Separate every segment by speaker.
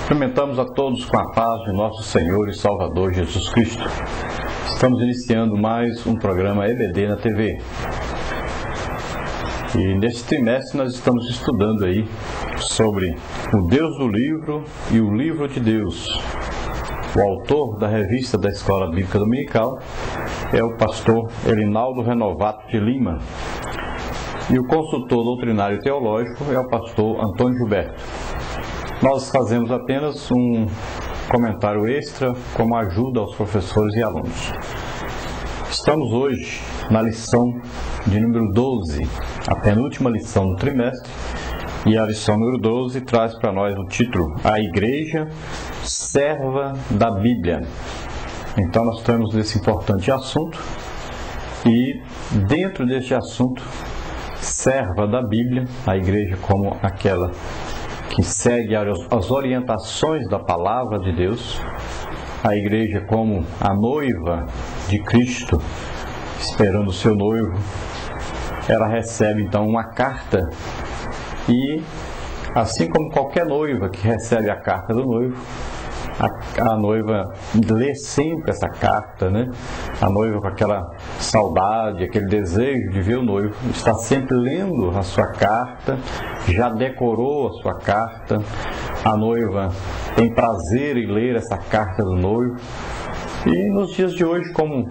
Speaker 1: Cumprimentamos a todos com a paz de nosso Senhor e Salvador Jesus Cristo. Estamos iniciando mais um programa EBD na TV. E neste trimestre nós estamos estudando aí sobre o Deus do livro e o livro de Deus. O autor da revista da Escola Bíblica Dominical é o pastor Elinaldo Renovato de Lima. E o consultor doutrinário teológico é o pastor Antônio Gilberto. Nós fazemos apenas um comentário extra como ajuda aos professores e alunos. Estamos hoje na lição de número 12, a penúltima lição do trimestre, e a lição número 12 traz para nós o título A Igreja Serva da Bíblia. Então nós temos esse importante assunto e dentro deste assunto, serva da Bíblia, a igreja como aquela que segue as orientações da palavra de Deus, a igreja como a noiva de Cristo, esperando o seu noivo, ela recebe então uma carta e, assim como qualquer noiva que recebe a carta do noivo, a noiva lê sempre essa carta, né? A noiva com aquela saudade, aquele desejo de ver o noivo, está sempre lendo a sua carta, já decorou a sua carta. A noiva tem prazer em ler essa carta do noivo. E nos dias de hoje, como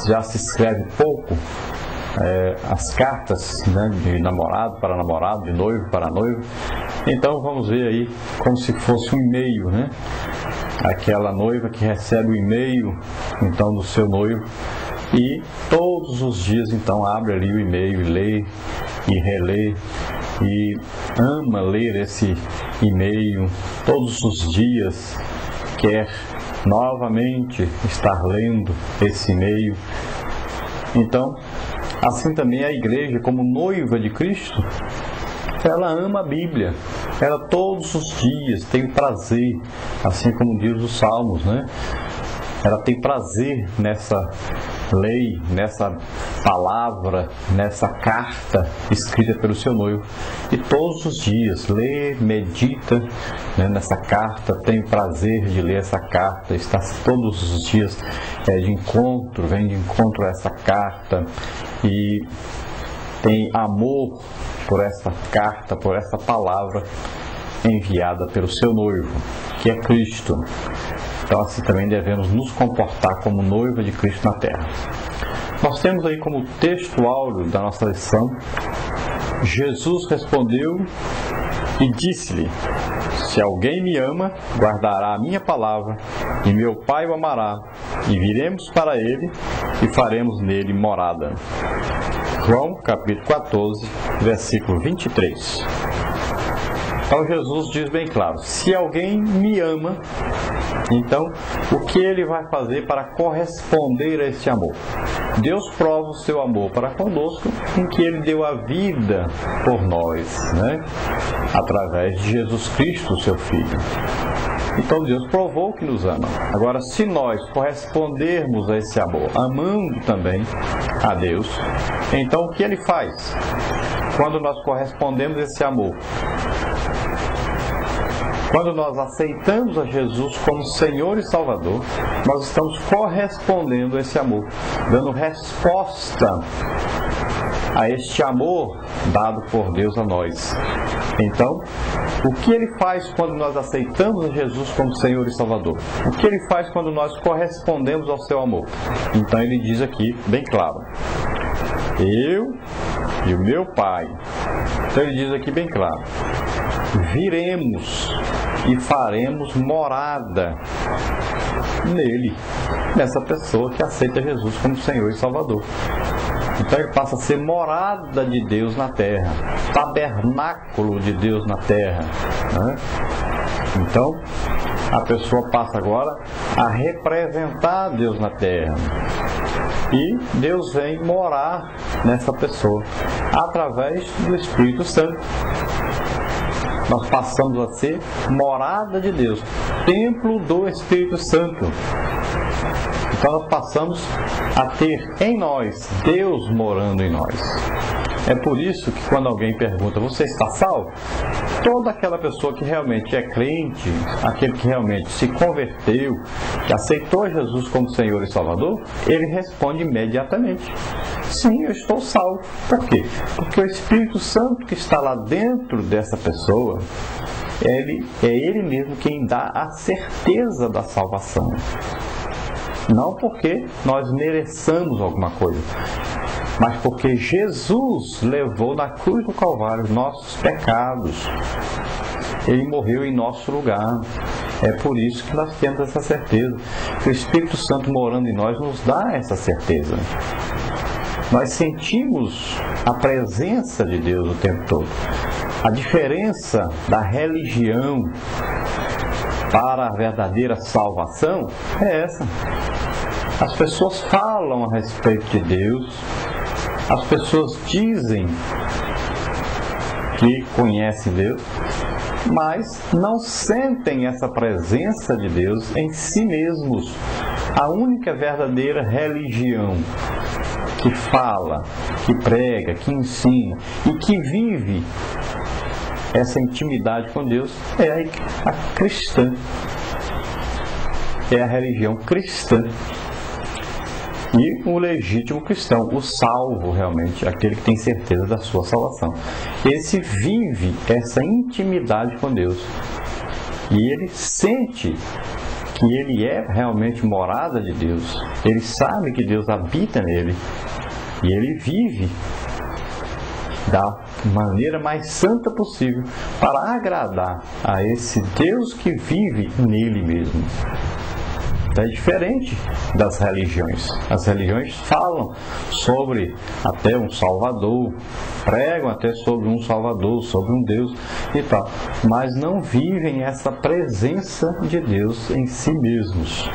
Speaker 1: já se escreve pouco as cartas, né, de namorado para namorado, de noivo para noivo, então vamos ver aí como se fosse um e-mail, né? Aquela noiva que recebe o e-mail então do seu noivo e todos os dias então abre ali o e-mail e lê e relê e ama ler esse e-mail todos os dias, quer novamente estar lendo esse e-mail. Então, assim também a igreja como noiva de Cristo, ela ama a Bíblia, ela todos os dias tem prazer, assim como diz os Salmos, né? Ela tem prazer nessa lei, nessa palavra, nessa carta escrita pelo seu noivo. E todos os dias lê, medita, né, nessa carta, tem prazer de ler essa carta, está todos os dias de encontro, vem de encontro a essa carta e tem amor por essa carta, por essa palavra enviada pelo seu noivo, que é Cristo. Então assim também devemos nos comportar como noiva de Cristo na terra. Nós temos aí como texto áureo da nossa lição: Jesus respondeu e disse-lhe: se alguém me ama, guardará a minha palavra, e meu Pai o amará, e viremos para ele e faremos nele morada. João capítulo 14, versículo 23. Então Jesus diz bem claro: se alguém me ama, então o que ele vai fazer para corresponder a esse amor? Deus prova o seu amor para conosco em que ele deu a vida por nós, né? Através de Jesus Cristo, seu Filho. Então Deus provou que nos ama. Agora, se nós correspondermos a esse amor, amando também a Deus, então o que ele faz? Quando nós correspondemos a esse amor, quando nós aceitamos a Jesus como Senhor e Salvador, nós estamos correspondendo a esse amor, dando resposta a este amor dado por Deus a nós. Então, o que ele faz quando nós aceitamos a Jesus como Senhor e Salvador? O que ele faz quando nós correspondemos ao seu amor? Então ele diz aqui, bem claro: eu e o meu Pai. Então ele diz aqui bem claro: viremos e faremos morada nele, nessa pessoa que aceita Jesus como Senhor e Salvador. Então ele passa a ser morada de Deus na terra, tabernáculo de Deus na terra, né? Então a pessoa passa agora a representar Deus na terra e Deus vem morar nessa pessoa através do Espírito Santo. Nós passamos a ser morada de Deus, templo do Espírito Santo. Então nós passamos a ter em nós Deus morando em nós. É por isso que quando alguém pergunta, você está salvo? Toda aquela pessoa que realmente é crente, aquele que realmente se converteu, que aceitou Jesus como Senhor e Salvador, ele responde imediatamente: sim, eu estou salvo. Por quê? Porque o Espírito Santo que está lá dentro dessa pessoa, ele mesmo quem dá a certeza da salvação. Não porque nós mereçamos alguma coisa, mas porque Jesus levou na cruz do Calvário os nossos pecados. Ele morreu em nosso lugar. É por isso que nós temos essa certeza. Que o Espírito Santo morando em nós nos dá essa certeza. Nós sentimos a presença de Deus o tempo todo. A diferença da religião para a verdadeira salvação é essa. As pessoas falam a respeito de Deus, as pessoas dizem que conhecem Deus, mas não sentem essa presença de Deus em si mesmos. A única verdadeira religião que fala, que prega, que ensina e que vive essa intimidade com Deus é a cristã. É a religião cristã. E o legítimo cristão, o salvo realmente, aquele que tem certeza da sua salvação. Esse vive essa intimidade com Deus. E ele sente que ele é realmente morada de Deus. Ele sabe que Deus habita nele. E ele vive da maneira mais santa possível para agradar a esse Deus que vive nele mesmo. É diferente das religiões. As religiões falam sobre até um Salvador, pregam até sobre um Salvador, sobre um Deus e tal, mas não vivem essa presença de Deus em si mesmos.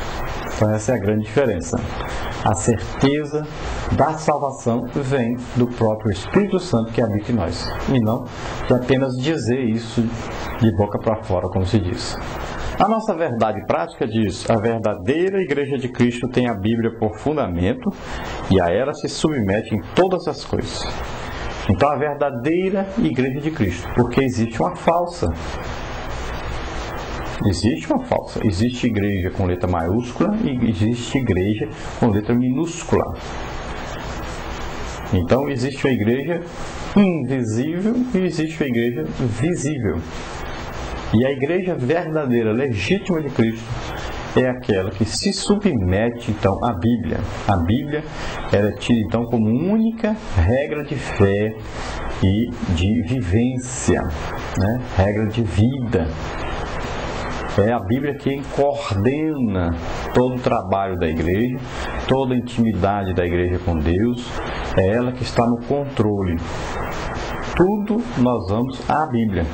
Speaker 1: Então essa é a grande diferença. A certeza da salvação vem do próprio Espírito Santo que habita em nós, e não de apenas dizer isso de boca para fora, como se diz. A nossa verdade prática diz: a verdadeira Igreja de Cristo tem a Bíblia por fundamento e a ela se submete em todas as coisas. Então a verdadeira Igreja de Cristo, porque existe uma falsa. Existe uma falsa. Existe igreja com letra maiúscula e existe igreja com letra minúscula. Então existe a igreja invisível e existe a igreja visível. E a igreja verdadeira, legítima de Cristo, é aquela que se submete então à Bíblia. A Bíblia ela é tida então como única regra de fé e de vivência, né? Regra de vida. É a Bíblia quem coordena todo o trabalho da igreja, toda a intimidade da igreja com Deus. É ela que está no controle. Tudo nós vamos à Bíblia.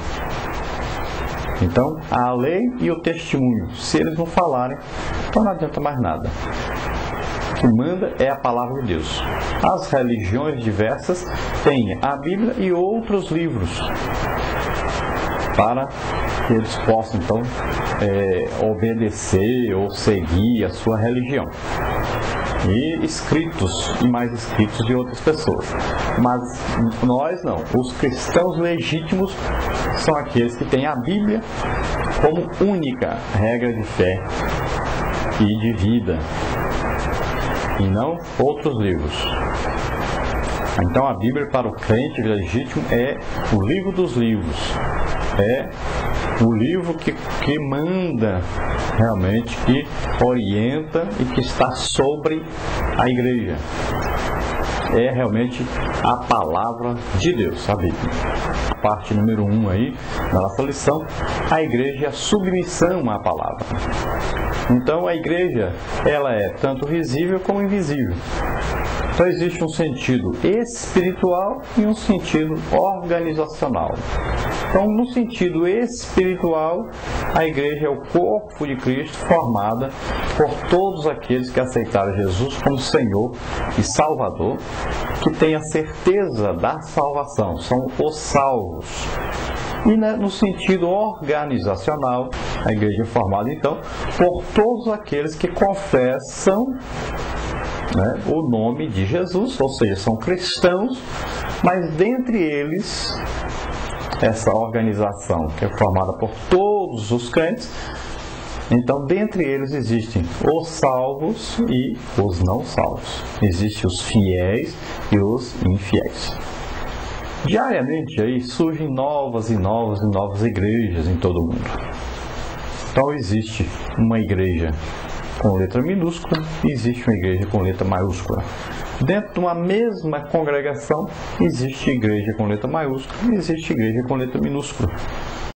Speaker 1: Então, a lei e o testemunho, se eles não falarem, então não adianta mais nada. O que manda é a palavra de Deus. As religiões diversas têm a Bíblia e outros livros para que eles possam, então, obedecer ou seguir a sua religião. E escritos, e mais escritos de outras pessoas. Mas nós não. Os cristãos legítimos são aqueles que têm a Bíblia como única regra de fé e de vida, e não outros livros. Então a Bíblia para o crente legítimo é o livro dos livros. É o livro que manda realmente, que orienta e que está sobre a igreja. É realmente a palavra de Deus, a Bíblia. Parte número 1 aí da nossa lição, a igreja é a submissão à palavra. Então a igreja, ela é tanto visível como invisível. Então existe um sentido espiritual e um sentido organizacional. Então, no sentido espiritual, a igreja é o corpo de Cristo formada por todos aqueles que aceitaram Jesus como Senhor e Salvador, que têm a certeza da salvação, são os salvos. E no sentido organizacional, a igreja é formada então por todos aqueles que confessam o nome de Jesus, ou seja, são cristãos, Mas dentre eles, essa organização que é formada por todos os crentes, então dentre eles existem os salvos e os não salvos. Existem os fiéis e os infiéis. Diariamente aí surgem novas e novas igrejas em todo o mundo. Então existe uma igreja com letra minúscula e existe uma igreja com letra maiúscula. Dentro de uma mesma congregação existe igreja com letra maiúscula e existe igreja com letra minúscula.